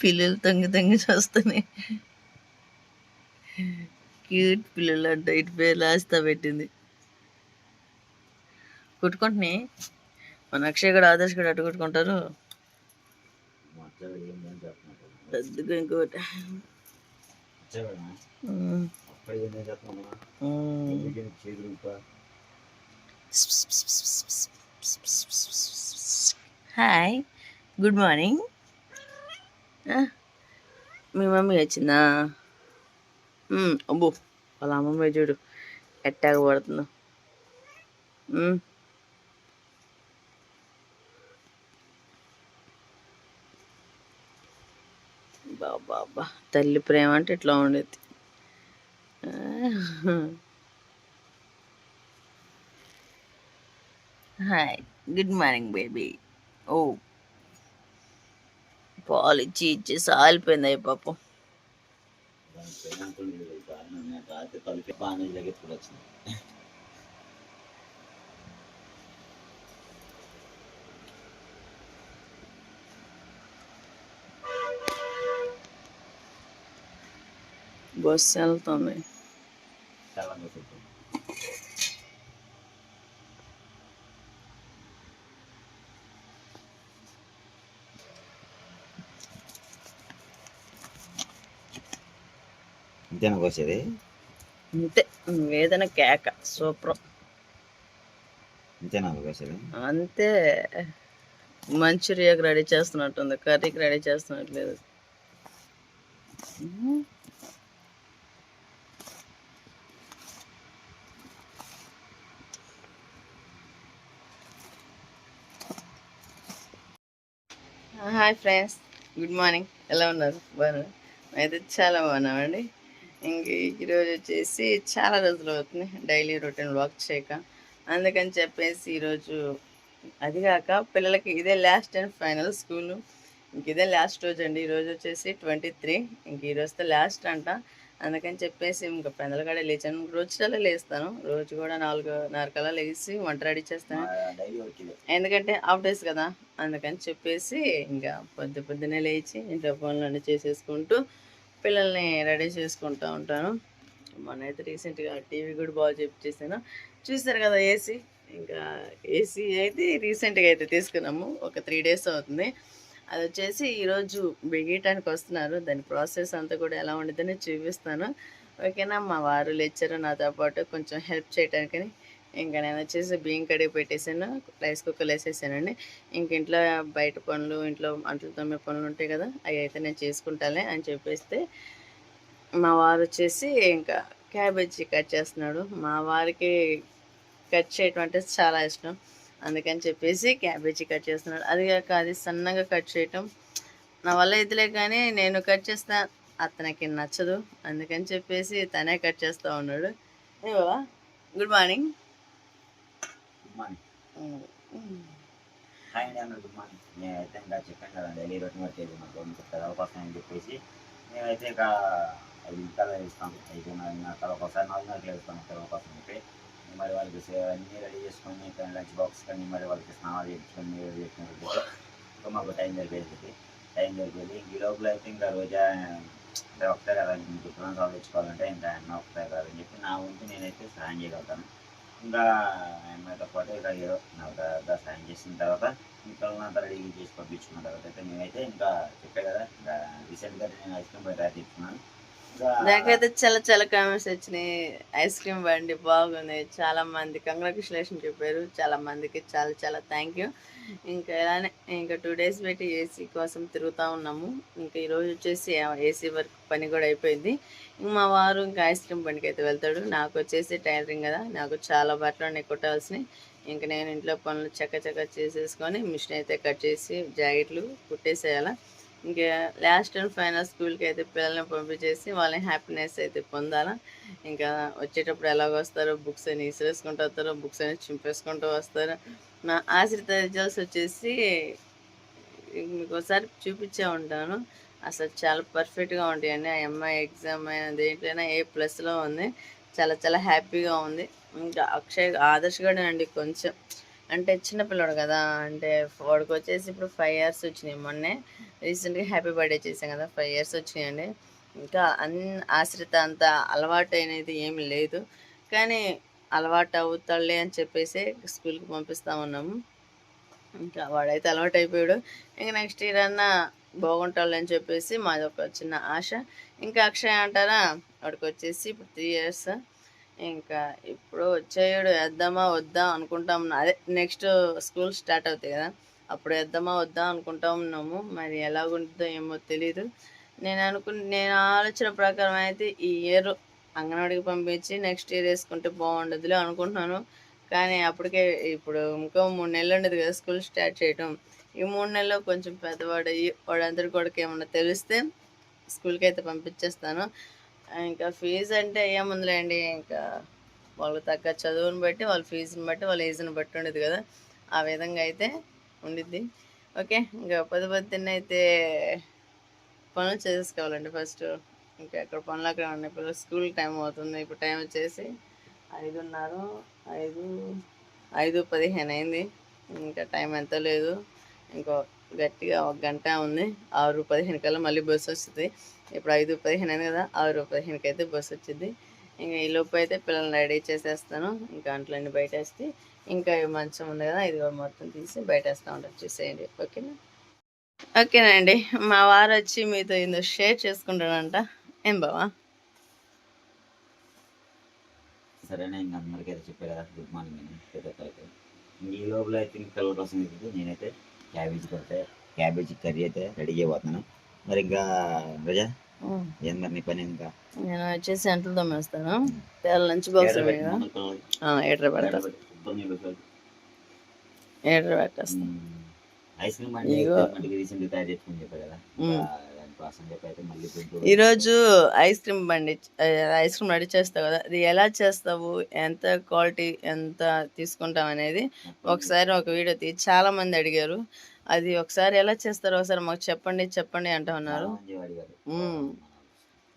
పిల్లలు తొంగి తొంగి చూస్తున్నాయి. క్యూట్ పిల్లలు అంట. ఇటు పేరు లాస్తా పెట్టింది. కుట్టుకుంటున్నాయి. మన అక్షయ్ కూడా ఆదర్శ్ కూడా అటు కొట్టుకుంటారు. పెద్దగా ఇంకోటి హాయ్, గుడ్ మార్నింగ్. మీ మమ్మీ వచ్చిందా? అబ్బో, వాళ్ళ అమ్మమ్మ చూడు ఎట్టాగ పడుతుందో. బాబా, తల్లి ప్రేమ అంటే ఇట్లా ఉండేది. Hi, good morning baby. ఓ, పాలు ఇచ్చి ఇచ్చి సాలిపోయింది అయ్యి పాపం. బస్సు వెళ్తుంది. అంతేనా కోసేది? అంతే, వేదన కేక సూపర్. అంతేనా కోసేది? అంతే. మంచూరియాకి రెడీ చేస్తున్నట్టుంది, కర్రీకి రెడీ చేస్తున్నట్లేదు. Hi friends, good morning. ఎలా ఉన్నారు? బాగున్నారు? అయితే చాలా బాగున్నామండి. ఇంక ఈరోజు వచ్చేసి చాలా రోజులు అవుతుంది డైలీ రొటీన్ వాక్ చేయక. అందుకని చెప్పేసి ఈరోజు అదిగాక పిల్లలకి ఇదే లాస్ట్ అండ్ ఫైనల్ స్కూలు. ఇంక ఇదే లాస్ట్ రోజు అండి. ఈరోజు వచ్చేసి 23. ఇంక ఈరోజుతో లాస్ట్ అంట. అందుకని చెప్పేసి ఇంకా పెందలకాడే లేచాను. రోజులలో లేస్తాను. రోజు కూడా 4:30 కల్లా లేచి వంట రెడీ చేస్తాను. ఎందుకంటే హాఫ్ డేస్ కదా, అందుకని చెప్పేసి ఇంకా పొద్దున్నే లేచి ఇంట్లో పనులన్నీ చేసేసుకుంటూ పిల్లల్ని రెడీ చేసుకుంటూ ఉంటాను. మొన్నైతే రీసెంట్గా టీవీ కూడా బాగా చేసాను. చూస్తారు కదా ఏసీ. ఇంకా ఏసీ అయితే రీసెంట్గా అయితే తీసుకున్నాము. ఒక 3 days అవుతుంది. అది వచ్చేసి ఈరోజు బిగేయటానికి వస్తున్నారు. దాని ప్రాసెస్ అంతా కూడా ఎలా ఉండదని చూపిస్తాను. ఓకేనా? మా వారు లేచారు నాతో పాటు కొంచెం హెల్ప్ చేయడానికని. ఇంకా నేను వచ్చేసి బియ్యం కడిగి పెట్టేసాను, రైస్ కుక్కర్లో వేసేసానండి. ఇంక ఇంట్లో బయట పనులు, ఇంట్లో అంట్లు తోమే పనులు ఉంటాయి కదా, అవి అయితే నేను చేసుకుంటాలే అని చెప్పేస్తే మా వారు వచ్చేసి ఇంకా క్యాబేజీ కట్ చేస్తున్నాడు. మా వారికి కట్ చేయటం అంటే చాలా ఇష్టం. అందుకని చెప్పేసి క్యాబేజీ కట్ చేస్తున్నాడు. అది కాక అది సన్నగా కట్ చేయటం నా వల్ల ఇదిలే, కానీ నేను కట్ చేస్తా, అతనికి నచ్చదు. అందుకని చెప్పేసి తనే కట్ చేస్తూ ఉన్నాడు. ఏవా, గుడ్ మార్నింగ్. హాయ్ అండి అందరూ, గుడ్ మార్నింగ్. నేనైతే ఇంకా చెప్పాను కదా డైలీ రొటీన్ వర్క్ అయితే మాకు పెద్ద అవకాశం అని చెప్పేసి మేమైతే ఇక 5 నిమిషాలు వేస్తాం. 5:30 ఒకసారి 4:30 వేస్తాం అవకాశం చెప్పి. మరి వాళ్ళకి అన్నీ రెడీ చేసుకొని లంచ్ బాక్స్ కానీ మరి వాళ్ళకి స్నానాలు చేయించుకొని రెడీ చేసుకుని ఇంకా మాకు టైం సరిపోయింది. ఈ లోపల అయితే ఇంకా రోజా అంటే ఒకసారి అలా మీకు సాల్వ్ తెచ్చుకోవాలంటే ఇంకా అన్న ఒకసారి కాదని చెప్పి నా వంతు నేనైతే సాయం చేయగలుగుతాను. ఇంకా అమ్మాయితో పాటు ఇక ఏదో నాకు సాయం చేసిన తర్వాత ఇంకా అంతా రెడీ చేసి పంపించుకున్న తర్వాత అయితే మేమైతే ఇంకా చెప్పే కదా ఇంకా రీసెంట్గా నేను ఐస్ క్రీమ్ బయట తెచ్చుకున్నాను. నాకైతే చాలా చాలా కామెంట్స్ వచ్చినాయి. ఐస్ క్రీమ్ బండి బాగుంది, చాలా మంది కంగ్రాచులేషన్ చెప్పారు. చాలా మందికి చాలా చాలా థ్యాంక్ యూ. ఇంకా ఇలానే ఇంకా 2 days పెట్టి ఏసీ కోసం తిరుగుతూ ఉన్నాము. ఇంకా ఈరోజు వచ్చేసి ఏసీ వర్క్ పని కూడా అయిపోయింది. ఇంక మా వారు ఇంకా ఐస్ క్రీమ్ బండికి అయితే వెళ్తాడు. నాకు వచ్చేసి టైలరింగ్ కదా, నాకు చాలా బట్టలు ఉన్నాయి కుట్టాల్సినవి. ఇంక నేను ఇంట్లో పనులు చక్క చేసేసుకొని మిషన్ అయితే కట్ చేసి జాకెట్లు కుట్టేసేయాలి. ఇంకా లాస్ట్ అండ్ ఫైనల్ స్కూల్కి అయితే పిల్లల్ని పంపించేసి వాళ్ళని హ్యాపీనెస్ అయితే పొందాలా. ఇంకా వచ్చేటప్పుడు ఎలాగ వస్తారో, బుక్స్ అని ఇసిరేసుకుంటూ వస్తారో, బుక్స్ అని చింపేసుకుంటూ వస్తారు. నా ఆశ్రిత రిజల్ట్స్ వచ్చేసి మీకు ఒకసారి చూపించే ఉంటాను. అసలు చాలా పర్ఫెక్ట్గా ఉంటాయండి. ఆ అమ్మాయి ఎగ్జామ్ అయినా దేంట్లోనైనా A+ ఉంది. చాలా చాలా హ్యాపీగా ఉంది. ఇంకా ఆదర్శ్ కూడా అండి కొంచెం అంటే చిన్నపిల్లడు కదా, అంటే వాడికి వచ్చేసి ఇప్పుడు 5 years వచ్చినాయి. మొన్నే రీసెంట్గా హ్యాపీ బర్త్డే చేశాం కదా, 5 years వచ్చినాయండి. ఇంకా ఆశ్రిత అంత అలవాటు అనేది ఏమి లేదు, కానీ అలవాటు అవుతాడులే అని చెప్పేసి స్కూల్కి పంపిస్తా ఉన్నాము. ఇంకా వాడైతే అలవాటు అయిపోయాడు. ఇంకా నెక్స్ట్ ఇయర్ అన్నా బాగుంటాడు అని చెప్పేసి మాది ఒక చిన్న ఆశ. ఇంకా అక్షయ్ అంటారా, వాడికి వచ్చేసి ఇప్పుడు 3 years. ఇంకా ఇప్పుడు వచ్చేయడు, వేద్దామా వద్దా అనుకుంటా ఉన్నా. అదే నెక్స్ట్ స్కూల్ స్టార్ట్ అవుతాయి కదా, అప్పుడు వేద్దామా వద్దా అనుకుంటా ఉన్నాము. మరి ఎలాగుంటుందో ఏమో తెలీదు. నేను ఆలోచన ప్రకారం అయితే ఈ ఇయర్ అంగన్వాడికి పంపించి నెక్స్ట్ ఇయర్ వేసుకుంటే బాగుండదులే అనుకుంటున్నాను. కానీ అప్పటికే ఇప్పుడు ఇంకో 3 నెలలు ఉండదు కదా స్కూల్ స్టార్ట్ చేయటం. ఈ 3 నెలల్లో కొంచెం పెద్దవాడు అయ్యి వాడందరి కూడా ఏమన్నా తెలిస్తే స్కూల్కి అయితే పంపించేస్తాను. ఇంకా ఫీజు అంటే ఏముందిలేండి, ఇంకా వాళ్ళకి తగ్గ చదువుని బట్టి, వాళ్ళ ఫీజుని బట్టి, వాళ్ళ ఏజ్ని బట్టి ఉండేది కదా, ఆ విధంగా అయితే ఉండిద్ది. ఓకే, ఇంకా పొద్దున్న అయితే పనులు చేసుకోవాలండి ఫస్ట్. ఇంకా ఎక్కడ పనులు అక్కడ ఉన్నాయి. ఇప్పుడు స్కూల్ టైం అవుతుంది. ఇప్పుడు టైం వచ్చేసి 5:30, 5:15 అయింది. ఇంకా టైం ఎంత లేదు, ఇంకో గట్టిగా 1 గంట ఉంది. 6:15 కల్లా మళ్ళీ బస్సు వస్తుంది. ఇప్పుడు 5:15 అయింది కదా, 6:15కి అయితే బస్సు వచ్చింది. ఇంకా ఈ లోపు అయితే పిల్లల్ని రెడీ చేసేస్తాను. ఇంకా అంట్లన్నీ బయట వేస్తే, ఇంకా మంచం ఉంది కదా, ఇది కూడా మొత్తం తీసి బయట వేస్తూ ఉంటాను, చూసేయండి. ఓకేనా? ఓకేనండి, మా వారు వచ్చి మీతో ఏందో షేర్ చేసుకుంటాడంట. ఏం బావా? సరేనా, ఇంకా అందరికీ అయితే చెప్పే కదా గుడ్ మార్నింగ్ అని పెద్దకైతే. ఇంక ఈ లోపల అయితే ఇంక పిల్లల కోసం అయితే నేనైతే క్యాబేజీ కర్రీ అయితే రెడీ చేయబోతున్నాను. మరి ఇంకా రజా ఏం మరి నీ పని? ఇంకా నేను వచ్చేసి అంట్లు తోమేస్తాను. పిల్లల లంచ్ బాక్స్ ఏటర్ పెడతాను. ఏటర్ పెట్టేస్తాను. ఐస్ క్రీమ్ అంటే రీసెంట్గా తయారు చేసుకుని చెప్పారు కదా, దానికోసం చెప్పి అయితే మళ్ళీ ఈరోజు ఐస్ క్రీమ్ రెడీ చేస్తావు కదా, అది ఎలా చేస్తావు, ఎంత క్వాలిటీ ఎంత తీసుకుంటాం అనేది ఒకసారి ఒక వీడియో చాలా మంది అడిగారు. అది ఒకసారి ఎలా చేస్తారో ఒకసారి మాకు చెప్పండి అంటూ ఉన్నారు.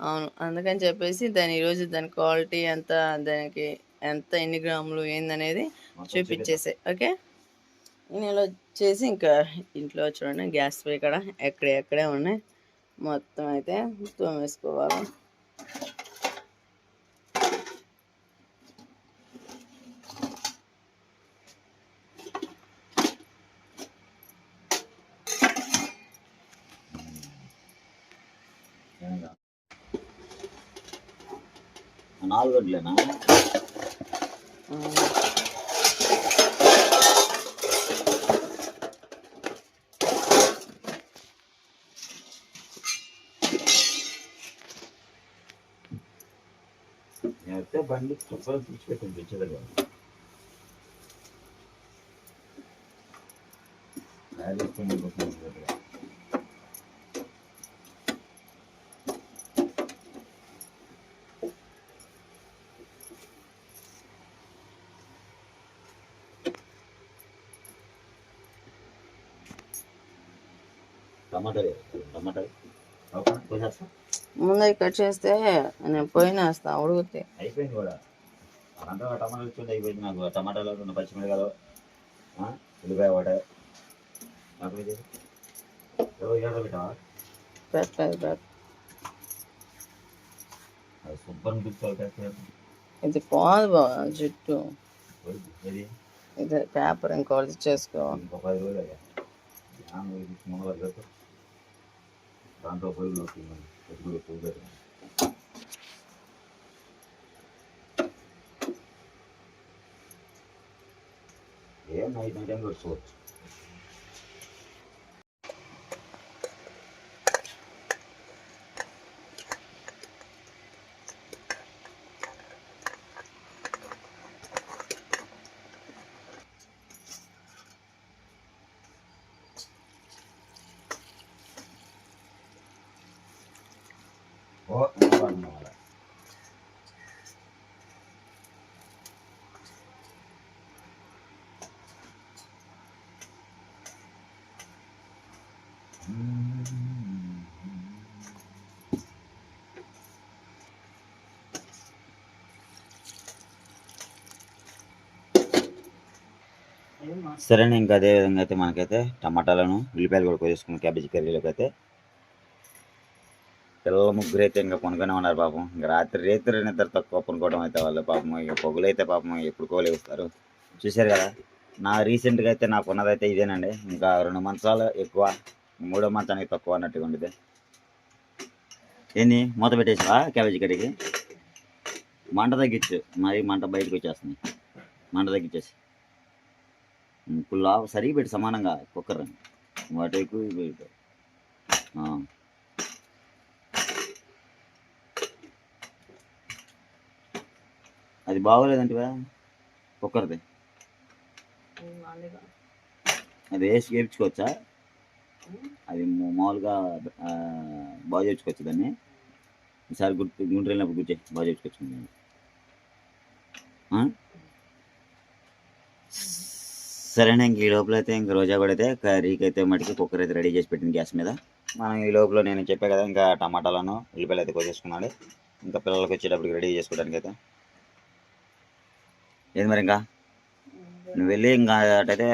అవును, అందుకని చెప్పేసి ఈరోజు దాని క్వాలిటీ ఎంత, దానికి ఎంత, ఎన్ని గ్రాములు ఏందనేది చూపించేసే. ఓకే, నేను వచ్చేసి ఇంకా ఇంట్లో చూడండి, గ్యాస్ పై ఇక్కడ ఎక్కడే ఉన్నాయి, మొత్తం అయితే తోమేసుకోవాలి. నాలుగు గంటలేనా? అయితే బండి చుక్కలు తీసిపెట్టింది తెచ్చలేదు కదా. ముందే కట్ చేస్తే నేను పోయినేస్తా, ఉడుగుతాయి. అయిపోయింది కూడా అంతా టమాటాలు వచ్చి అయిపోయింది. నాకు టమాటాలు రెండు పచ్చిమిరకాయలు ఉల్లిపాయ వాట పెట్టలేదు. సూపర్ ఇది పోదు బాగా జుట్టు, ఇది పేపర్ ఇంకోటి చేసుకో. ఇంకో 10 రోజులు దాంట్లో పొయ్యి వస్తుంది. ఏం నైట్ టైం పెట్టుకోవచ్చు. సరేనా, ఇంకా అదే విధంగా అయితే మనకైతే టమాటాలను ఉల్లిపాయలు కూడా కోసేసుకున్నాం క్యాబేజీ కర్రీలోకి అయితే. పిల్లలు ముగ్గురు అయితే ఇంకా కొనుక్కొనే ఉన్నారు పాపం. ఇంకా రాత్రి నిద్ర తక్కువ కొనుక్కోవడం అయితే వాళ్ళు పాపం. ఇక పొగులైతే పాపం ఎప్పుడు కోలేస్తారు. చూశారు కదా, నా రీసెంట్గా అయితే నాకు ఉన్నదైతే ఇదేనండి. ఇంకా 2 మంచాలు ఎక్కువ, 3వ మంచానికి తక్కువ అన్నట్టుగా ఉండేది. ఏంది మూత పెట్టేసావా క్యాబేజీ కర్రీకి? మంట తగ్గించు, మరి మంట బయటకు వచ్చేస్తుంది. మంట తగ్గించేసి ఇప్పుడు సరిగి పెట్టి సమానంగా కుక్కర్ వాటి ఎక్కువ పెట్టు. అది బాగోలేదంటివా కుక్కర్ది? అది వేసి వేయించుకోవచ్చా? అది మామూలుగా బాగు చేయించుకోవచ్చు దాన్ని. ఈసారి గుంటూరు వెళ్ళినప్పుడు గుర్చే బాగు చేయించుకోవచ్చు. సరేనా, ఇంక ఈ లోపల అయితే ఇంక రోజా కూడా అయితే కర్రీకి అయితే మటుకు కుక్కర్ అయితే రెడీ చేసి పెట్టింది గ్యాస్ మీద. మనం ఈ లోపల నేను చెప్పే కదా, ఇంకా టమాటాలను ఉల్లిపాయలు అయితే కోసేసుకున్నాడు. ఇంకా పిల్లలకి వచ్చేటప్పటికి రెడీ చేసుకోవడానికి అయితే. ఏది మరి ఇంకా నువ్వు వెళ్ళి ఇంకా అటైతే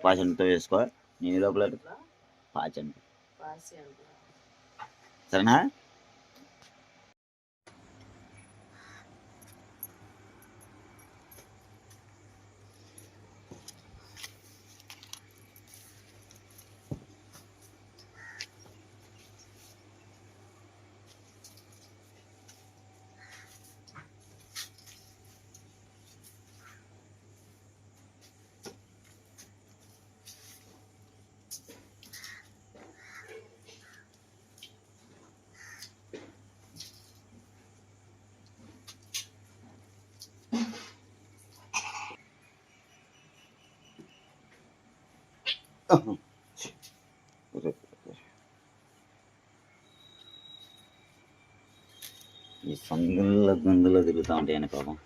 పాషన్తో వేసుకో. నేను ఈ లోపల పాచండి. సరేనా? ఈ సందులో తిరుగుతూ ఉంటాయని పాపం.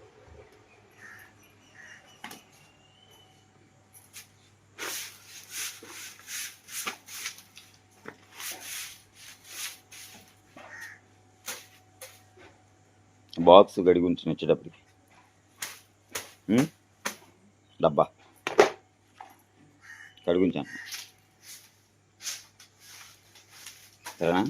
బాక్స్ గడిగి ఉంచి వచ్చేటప్పటికి డబ్బా కడుగుంచాను. సరేనా?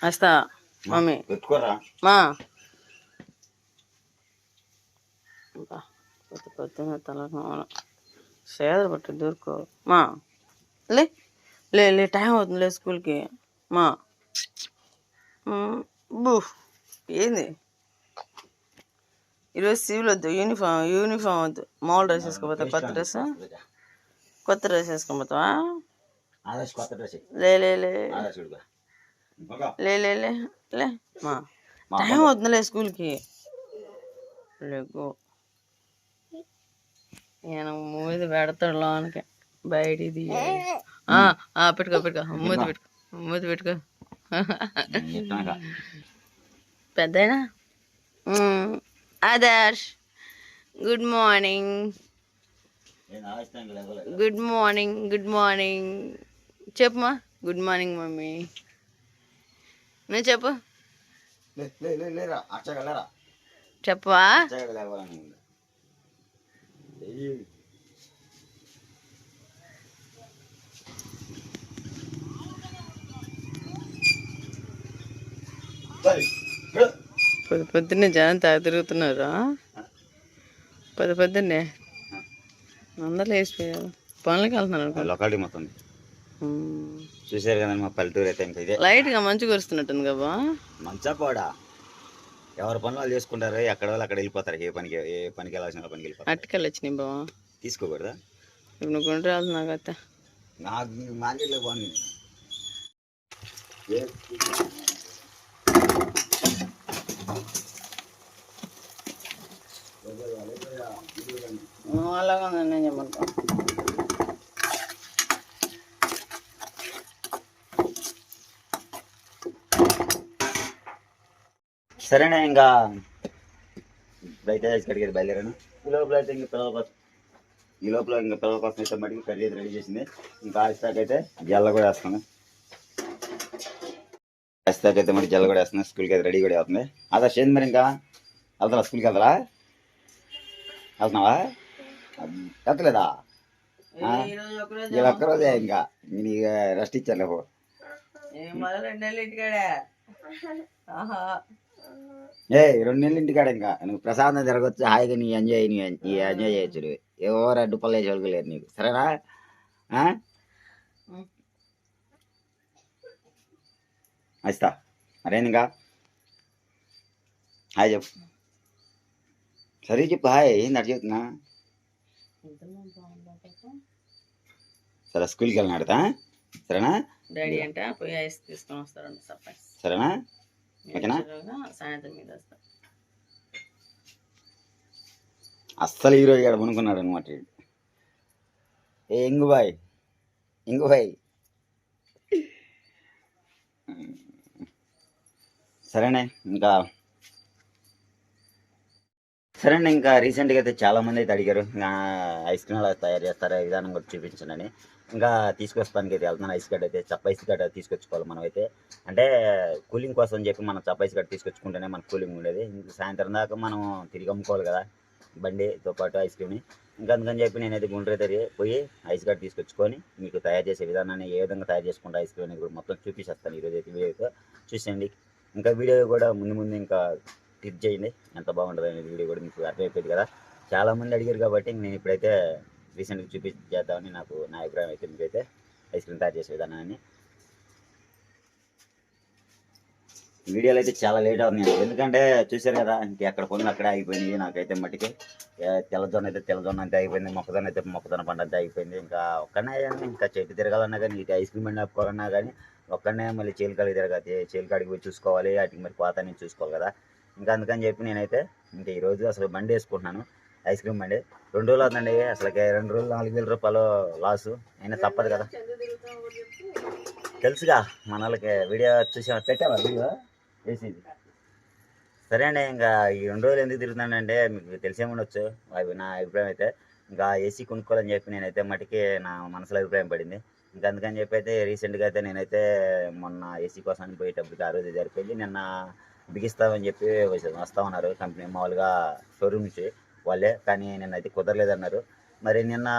వస్తా మమ్మీ పెట్టుకోరా మా. పొద్దున్న తలకు సేదలు పట్టి దూరుకో మా. లే టైం అవుతుందిలే స్కూల్కి మా. బూ ఏంది ఈరోజు సివిల్ వద్దు, యూనిఫామ్ వద్దు, మామూలు డ్రెస్ వేసుకోపోతా. కొత్త డ్రెస్ వేసుకోపోతావా? లే మా టైం అవుతుందిలే స్కూల్కి. లేకు నేను మూది పెడతాడు లోనికి బయటిది. పెట్టుకో మూతి పెట్టుకో పెద్దయినా. Adarsh good morning. Good morning చెప్పుమా. Good morning mummy. నువ్వు చెప్పు. చెప్పవా? పొద్దున్నే జనం తిరుగుతున్నారా? పొద్దున్నే అందరూ వేసిపోయారు, పనులకి వెళ్తున్నారు. లొకాలిటీ మొత్తం చూసారు కదండి మా పల్లెటూరు అయితే. ఇంకా ఇదే లైట్గా మంచి కురుస్తున్నట్టుంది కదా. మంచా పోడా ఎవరి పనులు వాళ్ళు చేసుకుంటారు. ఎక్కడ వాళ్ళు అక్కడ వెళ్ళిపోతారు. ఏ పనికి వెళ్ళాల్సిన పనికి వెళ్ళిపోతారు. అట్టుకెళ్ళి వచ్చినాయి బావా. తీసుకోకూడదా? ఇప్పుడు నువ్వు గుంటూరు వెళ్తున్నావు కదా. నాకు మార్కెట్లో బాగుంది. అలాగా నేను చెప్పంటా. సరేనా ఇంకా ఇప్పుడైతే ఇక్కడికి బయలుదేరాను. ఈ లోపల అయితే ఇంకా పిల్లల కోసం అయితే మటుకు కర్రీ అయితే రెడీ చేసింది. ఇంకా ఆయిస్తాక్ అయితే జల్ల కూడా వేస్తాను. ఆయిస్తాక్ అయితే మరి జల్ల కూడా వేస్తున్నాను. స్కూల్కి అయితే రెడీ కూడా అవుతుంది. అదా చేయండి మరి. ఇంకా వెళ్తారా స్కూల్కి? వెళ్తున్నావా? వెళ్తలేదా? ఒక్కరోజే ఇంకా నీకు రెస్ట్ ఇచ్చాను. 2 నెలలు ఇంటికాడే. 2 నెలలు ఇంటికాడ ఇంకా నువ్వు ప్రశాంతం జరగచ్చు. హాయిగా నీ ఎంజాయ్ చేయొచ్చు. నువ్వు ఎవరు అడ్డుపల్లి వేసుకోలేరు నీకు. సరేనా? ఇస్తా మరేంది ఇంకా హాయ్ చెప్పు. సరే చెప్పు హాయ్. ఏంది అటు చెప్తున్నా? సరే స్కూల్కి వెళ్ళినాడుతా. సరేనా? డాడీ అంట పోయి ఐస్ తీసుకొని వస్తారంట సర్ప్రైజ్. సరేనా? ఓకేనా? సాయంత్రం మీద వస్తా. అస్సలు హీరో ఇక్కడ పనుకున్నాడు అనమాట. ఇంగు బాయ్ సరేనే ఇంకా రీసెంట్గా అయితే చాలామంది అయితే అడిగారు ఐస్ క్రీమ్ అలా తయారు చేస్తారా విధానం కూడా చూపించండి. ఇంకా తీసుకొస్తానికి అయితే వెళ్తున్నాను. ఐస్ కట్ అయితే చప్ప ఐస్ కట్ తీసుకొచ్చుకోవాలి మనం అయితే. అంటే కూలింగ్ కోసం అని చెప్పి మనం చప్ప ఐస్ కట్ తీసుకొచ్చుకుంటేనే మనకు కూలింగ్ ఉండేది. ఇంకా సాయంత్రం దాకా మనం తిరిగి అమ్ముకోవాలి కదా బండితో పాటు ఐస్ క్రీమ్ని. ఇంకా అందుకని చెప్పి నేనైతే గుంటూరు అయితే పోయి ఐస్ కట్ తీసుకొచ్చుకొని మీకు తయారు చేసే విధానాన్ని ఏ విధంగా తయారు చేసుకుంటే ఐస్ క్రీమ్ అనేది కూడా మొత్తం చూపిస్తాను ఈరోజు అయితే వీడియోతో. చూసేయండి. ఇంకా వీడియో కూడా ముందు ఇంకా టిప్ చేయండి ఎంత బాగుంటుంది అనేది వీడియో కూడా మీకు అర్థమైపోయింది కదా. చాలామంది అడిగారు కాబట్టి నేను ఇప్పుడైతే రీసెంట్గా చూపించేద్దామని నా అభిప్రాయం అయితే మీకైతే ఐస్ క్రీమ్ తయారు చేసే విధానాన్ని. వీడియోలు అయితే చాలా లేట్ అవుతుంది ఎందుకంటే చూశారు కదా ఎక్కడ పనులు అక్కడే ఆగిపోయింది. నాకైతే మట్టికి తెల్లజొన్న అంతే అయిపోయింది. మొక్కజొన్న పంట అంతే అయిపోయింది. ఇంకా ఒక్కనే ఇంకా చెట్టు తిరగాలన్నా కానీ ఇటు ఐస్ క్రీమ్ బండి ఆపుకోవాలన్నా కానీ ఒక్కడనే మళ్ళీ చేలికాడికి చేలికాడికి పోయి చూసుకోవాలి. వాటికి మరి పాత నుంచి చూసుకోవాలి కదా. ఇంకా అందుకని చెప్పి నేనైతే ఇంకా ఈరోజు అసలు బండి వేసుకుంటున్నాను. ఐస్ క్రీమ్ బండి 2 రోజులు అవుతుందండి. అసలుకి 2 రోజులు 4,000 రూపాయలు లాసు అయినా తప్పదు కదా. తెలుసుగా మన వాళ్ళకి వీడియో చూసా పెట్టావా వీడియో వేసేది. సరే అండి ఇంకా ఈ 2 రోజులు ఎందుకు తిరుగుతున్నానంటే మీకు తెలిసే ఉండొచ్చు. అవి నా అభిప్రాయం అయితే ఇంకా ఏసీ కొనుక్కోవాలని చెప్పి నేనైతే మటుకి నా మనసులో అభిప్రాయం పడింది. ఇంకా అందుకని చెప్పి అయితే రీసెంట్గా అయితే నేనైతే మొన్న ఏసీ కోసం పోయేటప్పటికి ఆ రోజు జరిపోయింది. నిన్న బిగిస్తామని చెప్పి వస్తూ ఉన్నారు కంపెనీ మామూలుగా షోరూమ్ నుంచి వాళ్ళే. కానీ నిన్నైతే కుదరలేదన్నారు. మరి నిన్న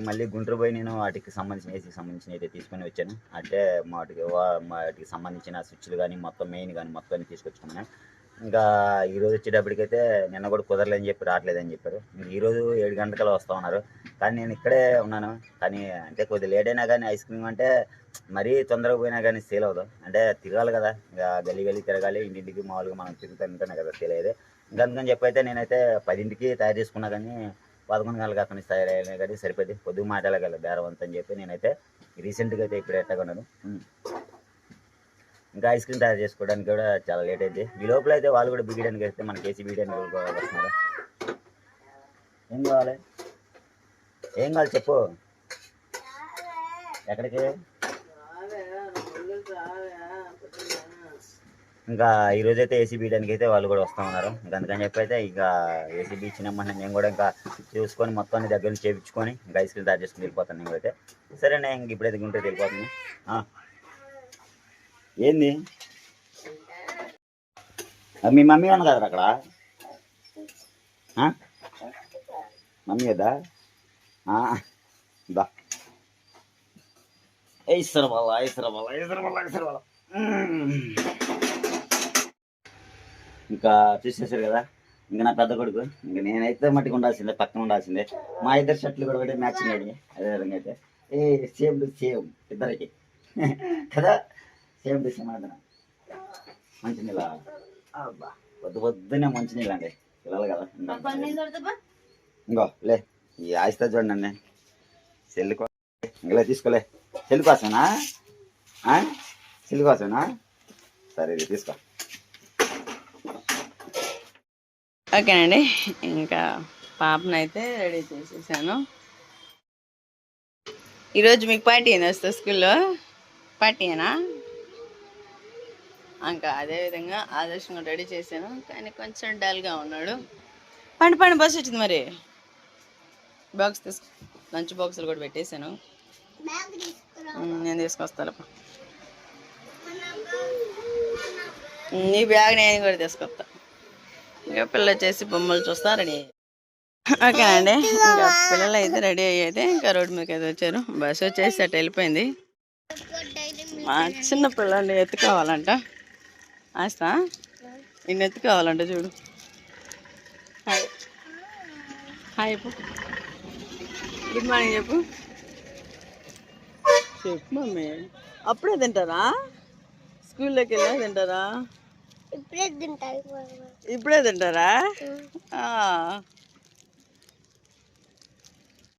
మళ్ళీ గుంటూరు పోయి నేను వాటికి సంబంధించిన ఏసీకి సంబంధించిన అయితే తీసుకొని వచ్చాను. అంటే వాటికి సంబంధించిన స్విచ్లు కానీ మొత్తం మెయిన్ కానీ మొత్తం తీసుకొచ్చుకున్నాను. ఇంకా ఈరోజు వచ్చేటప్పటికైతే నిన్న కూడా కుదరలేదని చెప్పి రావట్లేదని చెప్పారు. ఈరోజు 7 గంటలకల్లా వస్తూ ఉన్నారు. కానీ నేను ఇక్కడే ఉన్నాను. కానీ అంటే కొద్దిగా లేట్ అయినా కానీ ఐస్ క్రీమ్ అంటే మరీ తొందరగా పోయినా కానీ సేల్ అవ్వదు. అంటే తిరగాలి కదా. ఇంకా గల్లీ తిరగాలి. ఇంటింటికి మామూలుగా మనం తిరుగుతుంటేనే కదా సేల్ అయ్యేది. ఇంకా అందుకని చెప్పి అయితే నేనైతే 10ంటికి తయారు చేసుకున్నా కానీ 11 గంటలకు అక్కడి నుంచి తయారయ్యాను కానీ సరిపోయింది. పొద్దుగు మాట్లాడగల బేరం అంతని చెప్పి నేనైతే రీసెంట్గా అయితే ఇప్పుడు ఎట్టగొన్నాను. ఇంకా ఐస్ క్రీమ్ తయారు చేసుకోవడానికి కూడా చాలా లేట్ అయింది. ఈ లోపల అయితే వాళ్ళు కూడా బిగియడానికి వస్తే మనకి ఏసీ బిగియడానికి వస్తున్నారు. ఏం కావాలి చెప్పు. ఎక్కడికి? ఇంకా ఈరోజు అయితే ఏసీ బీయడానికి అయితే వాళ్ళు కూడా వస్తూ ఉన్నారు. ఇంకా అందుకని చెప్పి అయితే ఇక ఏసీ బీచ్చినమ్మని నేను కూడా ఇంకా చూసుకొని మొత్తాన్ని దగ్గర నుంచి చేయించుకొని ఇంకా ఐస్ క్రీమ్ తయారు చేసుకుని వెళ్ళిపోతాను. నేను అయితే సరేనే ఇంక ఇప్పుడైతే గుంటూరు వెళ్ళిపోతుంది. ఏంది మీ మమ్మీ ఉంది కదా అక్కడ? మమ్మీ కదా దా ఐసర్ వాళ్ళ ఇంకా చూసేసారు కదా. ఇంకా నా పెద్ద కొడుకు ఇంకా నేనైతే మట్టికి ఉండాల్సిందే, పక్కన ఉండాల్సిందే. మా ఇద్దరు షర్ట్లు కూడా ఒకటి మ్యాచింగ్ అయ్యి అదే విధంగా అయితే సేమ్ టు సేమ్ ఇద్దరికి కదా. సేమ్ టు సేమ్ అదన మంచినీళ్ళ పొద్దునే మంచినీళ్ళు అండి పిల్లలు కదా. ఇంకో లే ఈ ఆయిస్తా చూడండి సెల్ ఇంకలే తీసుకోలే. సెల్ కోసమేనా? సెల్ కోసమేనా? సరే ఇది తీసుకో. ఓకేనండి ఇంకా పాపనైతే రెడీ చేసేసాను. ఈరోజు మీకు పార్టీ ఏంది వస్తా స్కూల్లో? పార్టీ ఏనా? ఇంకా అదేవిధంగా ఆదర్శంగా రెడీ చేశాను, కానీ కొంచెం డల్గా ఉన్నాడు. పండి బస్సు వచ్చింది మరి. బాక్స్ తీసుకో, లంచ్ బాక్సులు కూడా పెట్టేశాను. నేను తీసుకొస్తాను. నీ బ్యాగ్ నేను కూడా తీసుకొస్తా. ఇంకా పిల్లలు వచ్చేసి బొమ్మలు చూస్తా రెడీ. ఓకేనండి, ఇంకా పిల్లలు అయితే రెడీ అయ్యేది ఇంకా రోడ్డు మీదకి అయితే వచ్చారు. బస్సు వచ్చేసి అటు వెళ్ళిపోయింది. మా చిన్న పిల్లల్ని ఎత్తుకోవాలంట. ఆస్తా నిన్ను ఎత్తుకోవాలంట, చూడు. హాయ్ హాయ్ చెప్పు, గుడ్ మార్నింగ్ చెప్పు. చెప్పు మమ్మీ. అప్పుడే తింటారా? స్కూల్లోకి వెళ్ళా తింటారా? ఇప్పుడే తింటారా?